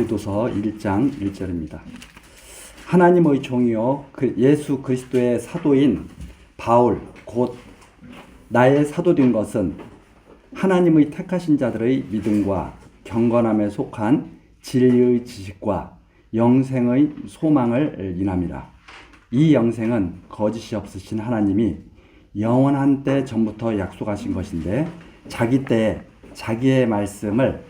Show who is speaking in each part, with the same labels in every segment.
Speaker 1: 디도서 1장 1절입니다. 하나님의 종이요 예수 그리스도의 사도인 바울 곧 나의 사도된 것은 하나님의 택하신 자들의 믿음과 경건함에 속한 진리의 지식과 영생의 소망을 인함이라. 이 영생은 거짓이 없으신 하나님이 영원한 때 전부터 약속하신 것인데 자기 때에 자기의 말씀을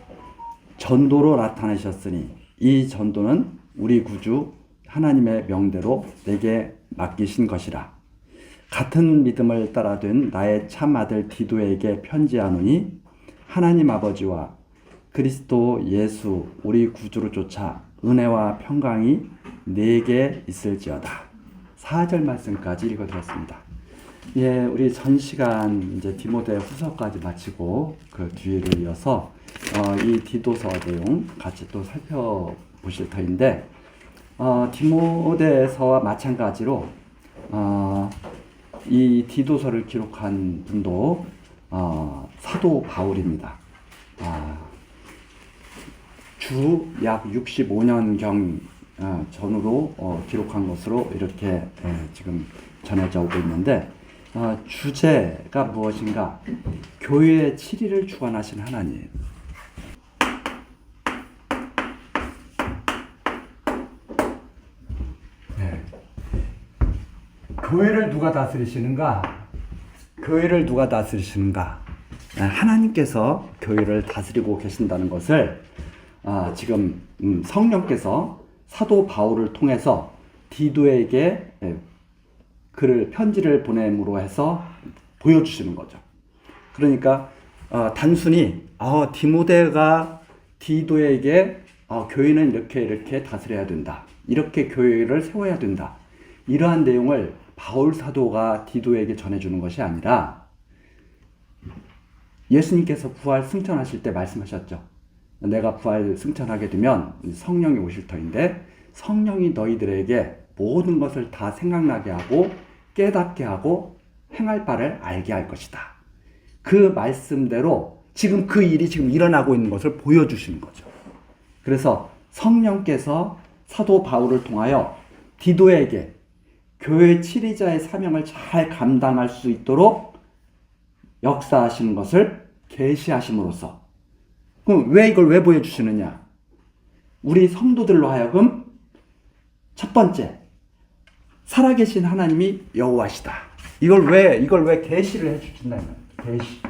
Speaker 1: 전도로 나타내셨으니 이 전도는 우리 구주 하나님의 명대로 내게 맡기신 것이라. 같은 믿음을 따라된 나의 참 아들 디도에게 편지하노니 하나님 아버지와 그리스도 예수 우리 구주로 쫓아 은혜와 평강이 내게 있을지어다. 4절 말씀까지 읽어드렸습니다. 예, 우리 전 시간 이제 디모데 후서까지 마치고 그 뒤를 이어서 이 디도서 내용 같이 또 살펴보실 터인데 디모데서와 마찬가지로 이 디도서를 기록한 분도 사도 바울입니다. 주 약 65년경 전후로 기록한 것으로 이렇게 지금 전해져 오고 있는데 주제가 무엇인가? 교회의 7위를 주관하신 하나님. 네. 교회를 누가 다스리시는가? 교회를 누가 다스리시는가? 하나님께서 교회를 다스리고 계신다는 것을 지금 성령께서 사도 바울을 통해서 디도에게 편지를 보냄으로 해서 보여주시는 거죠. 그러니까 단순히 디모데가 디도에게 교회는 이렇게 다스려야 된다. 이렇게 교회를 세워야 된다. 이러한 내용을 바울 사도가 디도에게 전해주는 것이 아니라 예수님께서 부활 승천하실 때 말씀하셨죠. 내가 부활 승천하게 되면 성령이 오실 터인데 성령이 너희들에게 모든 것을 다 생각나게 하고 깨닫게 하고 행할 바를 알게 할 것이다. 그 말씀대로 지금 그 일이 지금 일어나고 있는 것을 보여주시는 거죠. 그래서 성령께서 사도 바울을 통하여 디도에게 교회 7위자의 사명을 잘 감당할 수 있도록 역사하시는 것을 계시하심으로써 그럼 왜 보여주시느냐? 우리 성도들로 하여금 첫 번째, 살아계신 하나님이 여호와시다. 이걸 왜 계시를 해주신다는 거예요. 계시.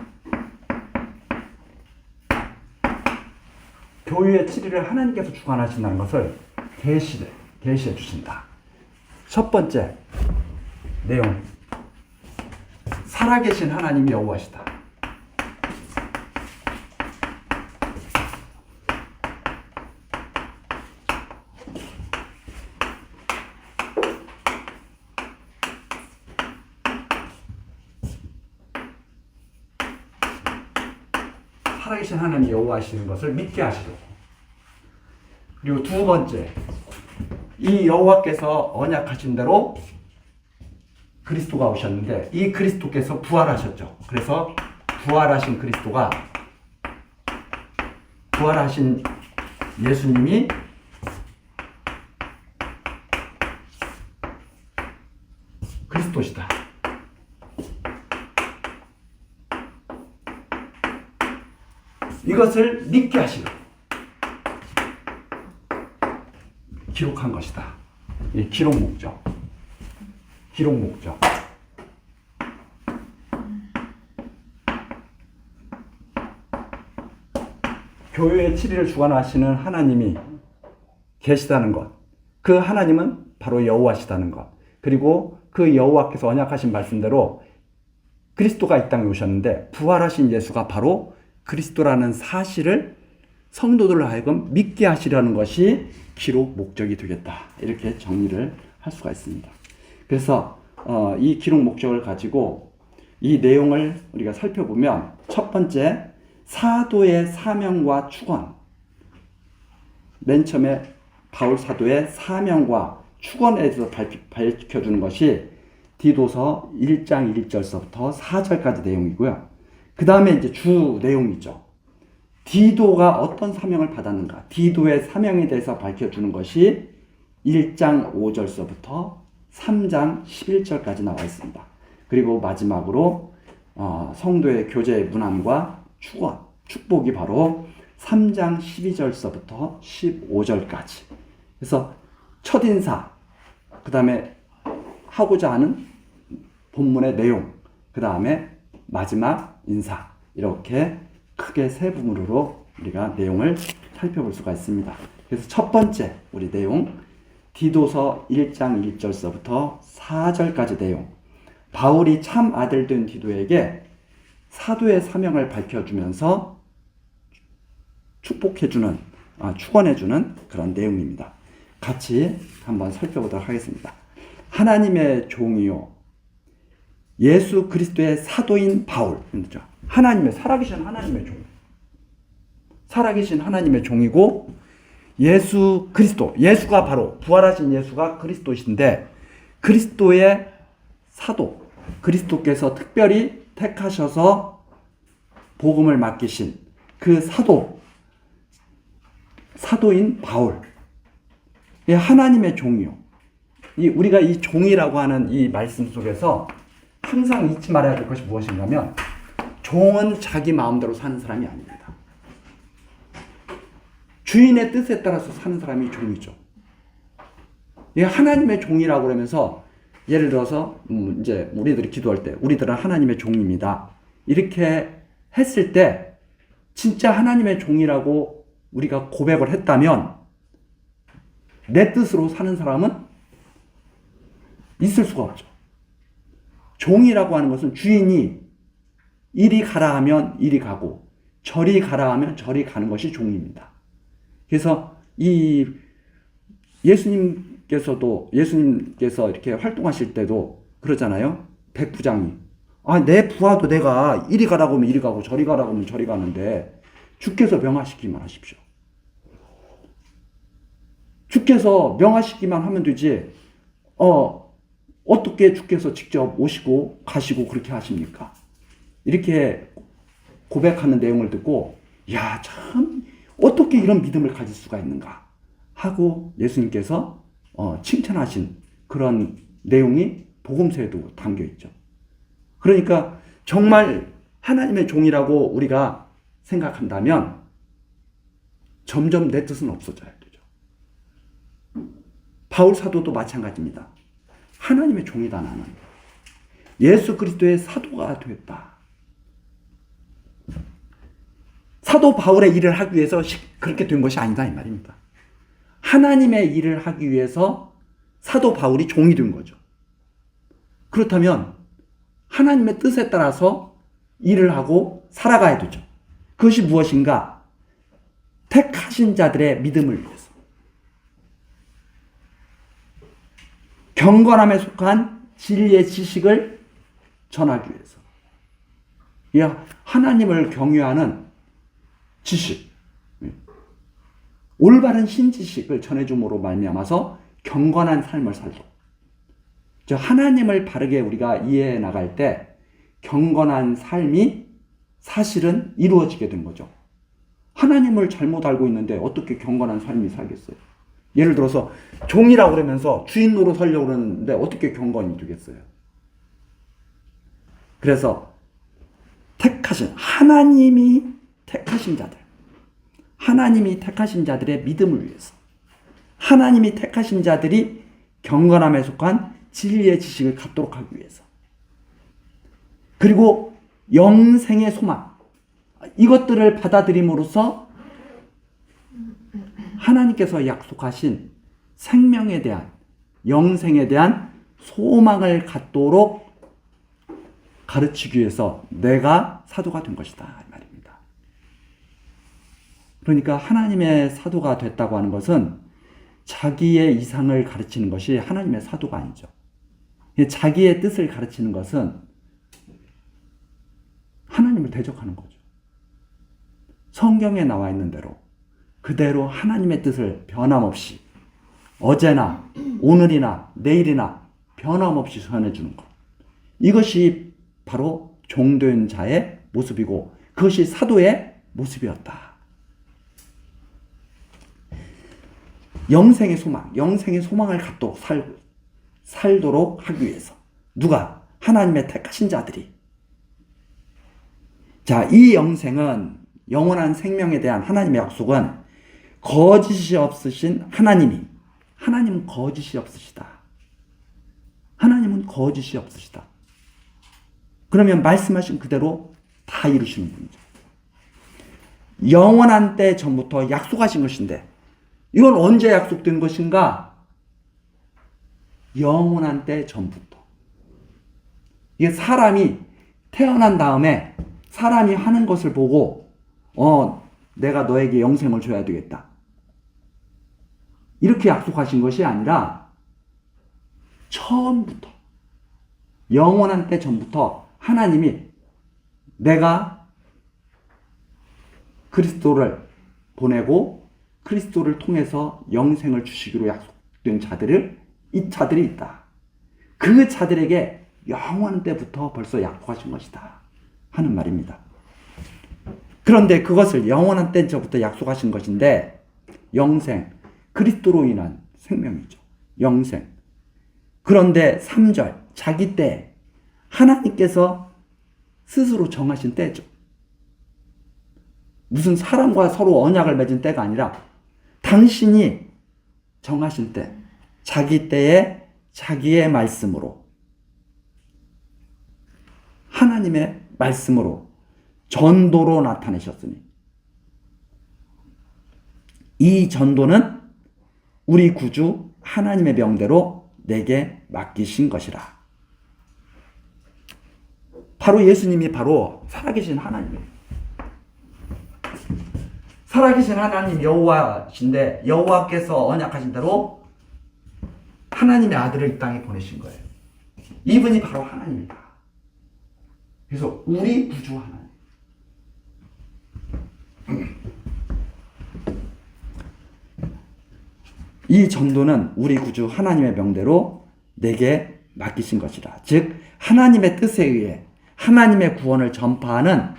Speaker 1: 교회의 7위를 하나님께서 주관하신다는 것을 계시해 주신다. 첫 번째 내용, 살아계신 하나님이 여호와시다. 살아계신 하나님이 여호와시는 것을 믿게 하시고, 그리고 두 번째, 이 여호와께서 언약하신 대로 그리스도가 오셨는데 이 그리스도께서 부활하셨죠. 그래서 부활하신 그리스도가, 부활하신 예수님이 그리스도시다. 이것을 믿게 하시고 기록한 것이다. 이 기록 목적. 교회의 7위를 주관하시는 하나님이 계시다는 것. 그 하나님은 바로 여호와시다는 것. 그리고 그 여호와께서 언약하신 말씀대로 그리스도가 이 땅에 오셨는데 부활하신 예수가 바로 그리스도라는 사실을 성도들로 하여금 믿게 하시려는 것이 기록 목적이 되겠다. 이렇게 정리를 할 수가 있습니다. 그래서 이 기록 목적을 가지고 이 내용을 우리가 살펴보면 첫 번째, 사도의 사명과 축원. 맨 처음에 바울 사도의 사명과 축원에 대해서 밝혀주는 것이 디도서 1장 1절서부터 4절까지 내용이고요. 그 다음에 이제 주 내용이죠. 디도가 어떤 사명을 받았는가? 디도의 사명에 대해서 밝혀주는 것이 1장 5절서부터 3장 11절까지 나와 있습니다. 그리고 마지막으로 성도의 교제 문안과 축복이 바로 3장 12절서부터 15절까지. 그래서 첫인사, 그 다음에 하고자 하는 본문의 내용, 그 다음에 마지막 인사, 이렇게 크게 세 부분으로 우리가 내용을 살펴볼 수가 있습니다. 그래서 첫 번째 우리 내용, 디도서 1장 1절서부터 4절까지 내용. 바울이 참 아들 된 디도에게 사도의 사명을 밝혀주면서 축원해주는 그런 내용입니다. 같이 한번 살펴보도록 하겠습니다. 하나님의 종이요, 예수 그리스도의 사도인 바울. 살아계신 하나님의 종. 살아계신 하나님의 종이고, 예수 그리스도, 예수가 바로 부활하신 예수가 그리스도이신데, 그리스도의 사도, 그리스도께서 특별히 택하셔서 복음을 맡기신 그 사도인 바울. 하나님의 종이요. 우리가 이 종이라고 하는 이 말씀 속에서 항상 잊지 말아야 될 것이 무엇인가면, 종은 자기 마음대로 사는 사람이 아닙니다. 주인의 뜻에 따라서 사는 사람이 종이죠. 하나님의 종이라고 그러면서, 예를 들어서 이제 우리들이 기도할 때 우리들은 하나님의 종입니다, 이렇게 했을 때 진짜 하나님의 종이라고 우리가 고백을 했다면 내 뜻으로 사는 사람은 있을 수가 없죠. 종이라고 하는 것은 주인이 이리 가라 하면 이리 가고 저리 가라 하면 저리 가는 것이 종입니다. 그래서 이 예수님께서 이렇게 활동하실 때도 그러잖아요. 백부장이, 내 부하도 내가 이리 가라고 하면 이리 가고 저리 가라고 하면 저리 가는데 주께서 명하시기만 하십시오. 주께서 명하시기만 하면 되지, 어떻게 주께서 직접 오시고 가시고 그렇게 하십니까? 이렇게 고백하는 내용을 듣고, 야, 참 어떻게 이런 믿음을 가질 수가 있는가 하고 예수님께서 칭찬하신 그런 내용이 복음서에도 담겨 있죠. 그러니까 정말 하나님의 종이라고 우리가 생각한다면 점점 내 뜻은 없어져야 되죠. 바울 사도도 마찬가지입니다. 하나님의 종이다 나는. 예수 그리스도의 사도가 됐다. 사도 바울의 일을 하기 위해서 그렇게 된 것이 아니다 이 말입니다. 하나님의 일을 하기 위해서 사도 바울이 종이 된 거죠. 그렇다면 하나님의 뜻에 따라서 일을 하고 살아가야 되죠. 그것이 무엇인가? 택하신 자들의 믿음을 위해서, 경건함에 속한 진리의 지식을 전하기 위해서, 하나님을 경외하는 지식, 올바른 신지식을 전해줌으로 말미암아서 경건한 삶을 살도록, 하나님을 바르게 우리가 이해해 나갈 때 경건한 삶이 사실은 이루어지게 된 거죠. 하나님을 잘못 알고 있는데 어떻게 경건한 삶이 살겠어요? 예를 들어서 종이라고 그러면서 주인 노릇 하려고 그러는데 어떻게 경건이 되겠어요? 그래서 하나님이 택하신 자들의 믿음을 위해서, 하나님이 택하신 자들이 경건함에 속한 진리의 지식을 갖도록 하기 위해서, 그리고 영생의 소망, 이것들을 받아들임으로써 하나님께서 약속하신 생명에 대한, 영생에 대한 소망을 갖도록 가르치기 위해서 내가 사도가 된 것이다 이 말입니다. 그러니까 하나님의 사도가 됐다고 하는 것은 자기의 이상을 가르치는 것이 하나님의 사도가 아니죠. 자기의 뜻을 가르치는 것은 하나님을 대적하는 거죠. 성경에 나와 있는 대로 그대로 하나님의 뜻을 변함없이 어제나 오늘이나 내일이나 변함없이 전해주는 것, 이것이 바로 종된 자의 모습이고 그것이 사도의 모습이었다 영생의 소망, 영생의 소망을 갖도록 살도록 하기 위해서. 누가? 하나님의 택하신 자들이. 자, 이 영생은, 영원한 생명에 대한 하나님의 약속은 거짓이 없으신 하나님은 거짓이 없으시다. 하나님은 거짓이 없으시다. 그러면 말씀하신 그대로 다 이루시는 분이죠. 영원한 때 전부터 약속하신 것인데, 이건 언제 약속된 것인가? 영원한 때 전부터. 이게 사람이 태어난 다음에 사람이 하는 것을 보고 내가 너에게 영생을 줘야 되겠다, 이렇게 약속하신 것이 아니라 처음부터, 영원한 때 전부터 하나님이 내가 그리스도를 보내고 그리스도를 통해서 영생을 주시기로 약속된 이 자들이 있다. 그 자들에게 영원 때부터 벌써 약속하신 것이다 하는 말입니다. 그런데 그것을 영원한 때부터 약속하신 것인데, 영생, 그리스도로 인한 생명이죠. 영생. 그런데 3절, 자기 때, 하나님께서 스스로 정하신 때죠. 무슨 사람과 서로 언약을 맺은 때가 아니라 당신이 정하신 때, 자기 때에 자기의 말씀으로, 하나님의 말씀으로 전도로 나타내셨으니, 이 전도는 우리 구주 하나님의 명대로 내게 맡기신 것이라. 바로 예수님이 바로 살아계신 하나님이에요. 살아계신 하나님 여호와신데, 여호와께서 언약하신 대로 하나님의 아들을 이 땅에 보내신 거예요. 이분이 바로 하나님이다. 그래서 우리 구주 하나님. 이 전도는 우리 구주 하나님의 명대로 내게 맡기신 것이라. 즉 하나님의 뜻에 의해 하나님의 구원을 전파하는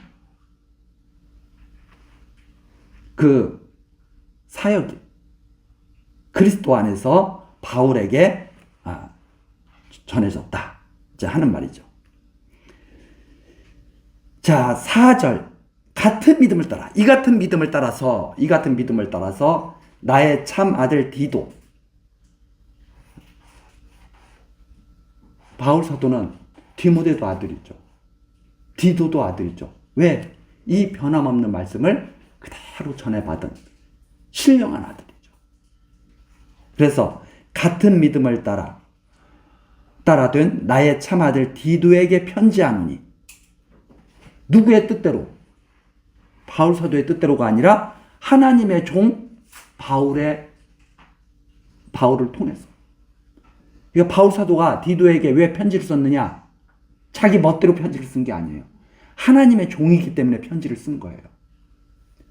Speaker 1: 그 사역이 그리스도 안에서 바울에게 전해졌다 하는 말이죠. 자, 4절, 같은 믿음을 따라, 이 같은 믿음을 따라서 나의 참 아들 디도. 바울 사도는 디모데도 아들이죠. 디도도 아들이죠. 왜? 이 변함없는 말씀을 그대로 전해받은 신령한 아들이죠. 그래서 같은 믿음을 따라된 나의 참 아들 디도에게 편지하노니, 누구의 뜻대로? 바울 사도의 뜻대로가 아니라 하나님의 종 바울을 통해서. 그러니까 바울 사도가 디도에게 왜 편지를 썼느냐? 자기 멋대로 편지를 쓴 게 아니에요. 하나님의 종이기 때문에 편지를 쓴 거예요.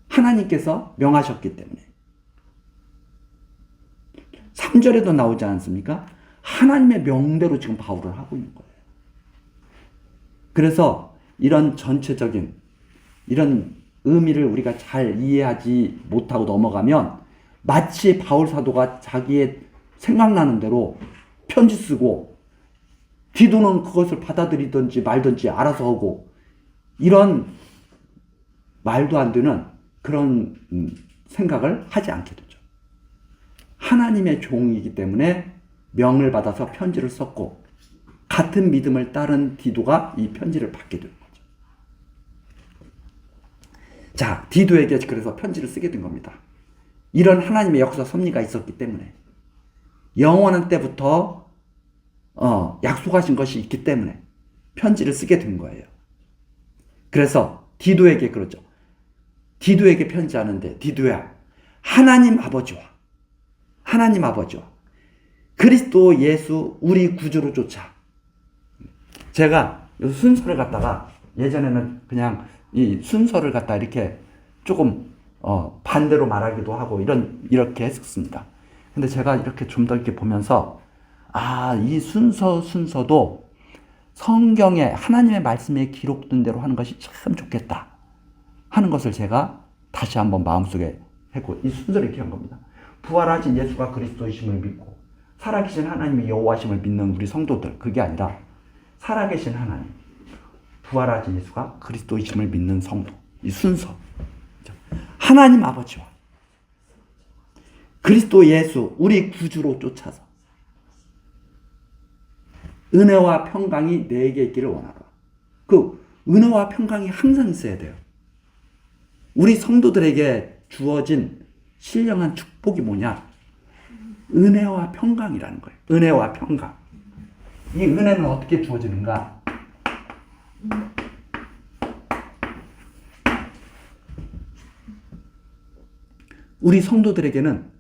Speaker 1: 하나님께서 명하셨기 때문에. 3절에도 나오지 않습니까? 하나님의 명대로 지금 바울을 하고 있는 거예요. 그래서 이런 전체적인 이런 의미를 우리가 잘 이해하지 못하고 넘어가면 마치 바울 사도가 자기의 생각나는 대로 편지 쓰고 디도는 그것을 받아들이든지 말든지 알아서 하고, 이런 말도 안 되는 그런 생각을 하지 않게 되죠. 하나님의 종이기 때문에 명을 받아서 편지를 썼고, 같은 믿음을 따른 디도가 이 편지를 받게 된 거죠. 자, 디도에게 그래서 편지를 쓰게 된 겁니다. 이런 하나님의 역사 섭리가 있었기 때문에, 영원한 때부터 약속하신 것이 있기 때문에 편지를 쓰게 된 거예요. 그래서 디도에게 그러죠. 디도에게 편지하는데, 디도야, 하나님 아버지와 그리스도 예수 우리 구주로 쫓아. 제가 순서를 갖다가 예전에는 그냥 이 순서를 갖다 이렇게 조금 반대로 말하기도 하고 이렇게 했었습니다. 근데 제가 이렇게 좀 더 이렇게 보면서, 이 순서도 성경에 하나님의 말씀에 기록된 대로 하는 것이 참 좋겠다 하는 것을 제가 다시 한번 마음속에 했고, 이 순서를 이렇게 한 겁니다. 부활하신 예수가 그리스도이심을 믿고 살아계신 하나님이 여호와심을 믿는 우리 성도들, 그게 아니라 살아계신 하나님, 부활하신 예수가 그리스도이심을 믿는 성도, 이 순서. 하나님 아버지와 그리스도 예수, 우리 구주로 쫓아서 은혜와 평강이 내게 있기를 원하노라. 그 은혜와 평강이 항상 있어야 돼요. 우리 성도들에게 주어진 신령한 축복이 뭐냐? 은혜와 평강이라는 거예요. 은혜와 평강. 이 은혜는 어떻게 주어지는가? 우리 성도들에게는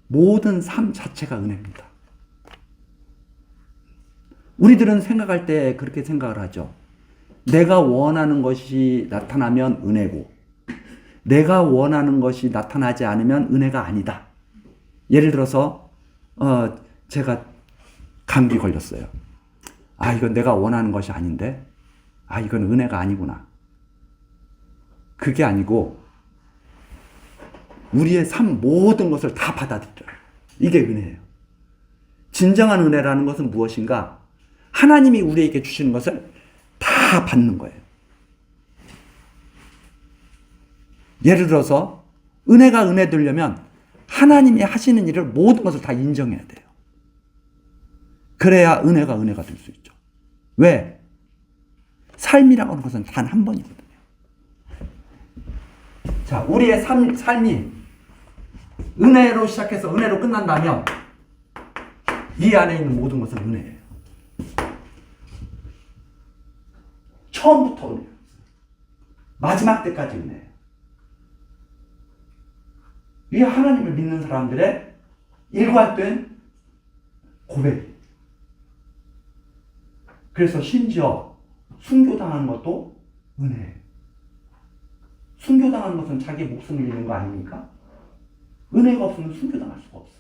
Speaker 1: 모든 삶 자체가 은혜입니다. 우리들은 생각할 때 그렇게 생각을 하죠. 내가 원하는 것이 나타나면 은혜고, 내가 원하는 것이 나타나지 않으면 은혜가 아니다. 예를 들어서 제가 감기 걸렸어요. 아, 이건 내가 원하는 것이 아닌데, 아, 이건 은혜가 아니구나. 그게 아니고 우리의 삶 모든 것을 다 받아들여요. 이게 은혜예요. 진정한 은혜라는 것은 무엇인가? 하나님이 우리에게 주시는 것을 다 받는 거예요. 예를 들어서 은혜가 은혜 되려면 하나님이 하시는 일을 모든 것을 다 인정해야 돼요. 그래야 은혜가 은혜가 될 수 있죠. 왜? 삶이라고 하는 것은 단 한 번이거든요. 자, 우리의 삶이 은혜로 시작해서 은혜로 끝난다면 이 안에 있는 모든 것은 은혜예요. 처음부터 은혜예요. 마지막 때까지 은혜예요. 이 하나님을 믿는 사람들의 일관된 고백. 그래서 심지어 순교당하는 것도 은혜예요. 순교당하는 것은 자기 목숨을 잃는 거 아닙니까? 은혜가 없으면 순교당할 수가 없어.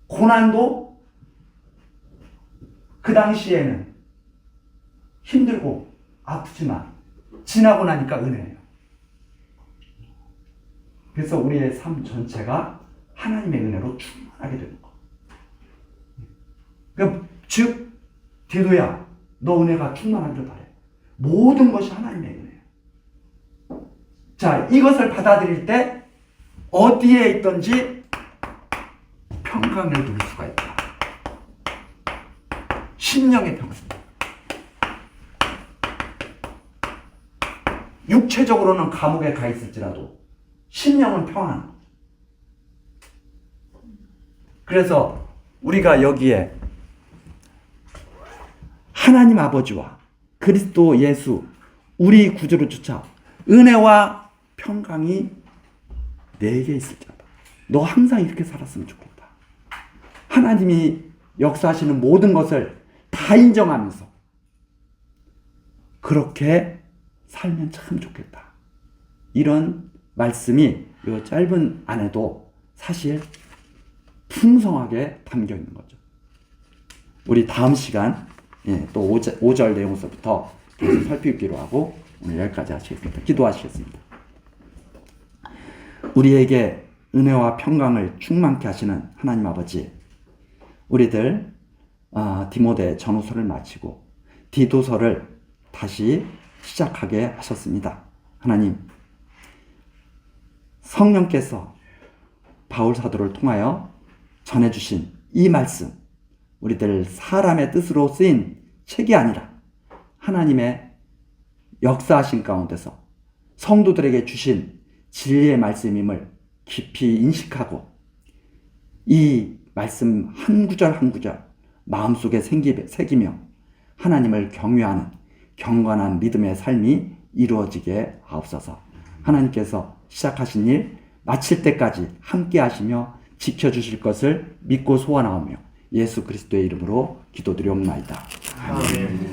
Speaker 1: 고난도 그 당시에는 힘들고 아프지만 지나고 나니까 은혜예요. 그래서 우리의 삶 전체가 하나님의 은혜로 충만하게 되는 거. 그러니까 즉 디도야, 너 은혜가 충만하기를 바래. 모든 것이 하나님의 은혜예요. 자, 이것을 받아들일 때 어디에 있든지 평강을 누릴 수가 있다. 심령의 평강. 육체적으로는 감옥에 가 있을지라도 심령은 평안. 그래서 우리가 여기에 하나님 아버지와 그리스도 예수 우리 구주로 쫓아 은혜와 평강이 내게 있을지어다. 너 항상 이렇게 살았으면 좋겠다. 하나님이 역사하시는 모든 것을 다 인정하면서 그렇게 살면 참 좋겠다. 이런 말씀이 이 짧은 안에도 사실 풍성하게 담겨 있는 거죠. 우리 다음 시간 또 5절 내용서부터 계속 살피기로 하고 오늘 여기까지 하시겠습니다. 기도하시겠습니다. 우리에게 은혜와 평강을 충만케 하시는 하나님 아버지, 우리들 디모데 전후서를 마치고 디도서를 다시 시작하게 하셨습니다. 하나님, 성령께서 바울 사도를 통하여 전해주신 이 말씀, 우리들 사람의 뜻으로 쓰인 책이 아니라 하나님의 역사하신 가운데서 성도들에게 주신 진리의 말씀임을 깊이 인식하고 이 말씀 한 구절 한 구절 마음속에 새기며 하나님을 경외하는 경건한 믿음의 삶이 이루어지게 하옵소서. 하나님께서 시작하신 일 마칠 때까지 함께 하시며 지켜주실 것을 믿고 소원하오며 예수 그리스도의 이름으로 기도드리옵나이다. 아멘.